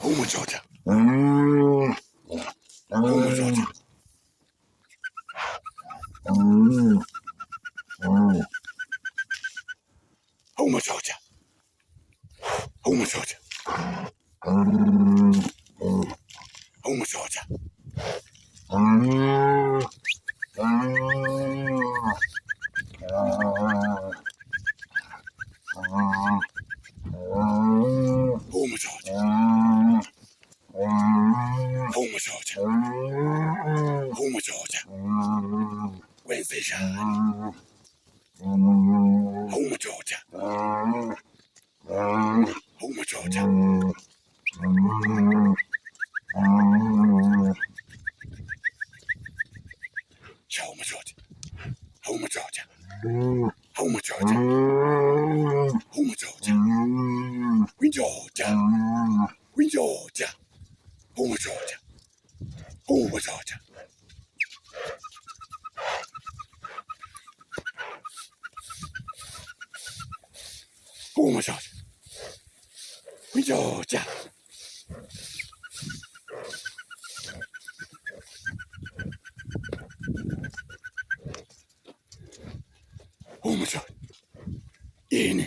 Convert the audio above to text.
Umoja. Umoja. Umoja. Umoja. Umoja. Wednesday. Umoja. Umoja. Home Georgia. Home Georgia. Home Georgia. Home Georgia. We Georgia. We Georgia. Home Georgia. Home Georgia. Home Georgia. We Georgia. Home Georgia. In.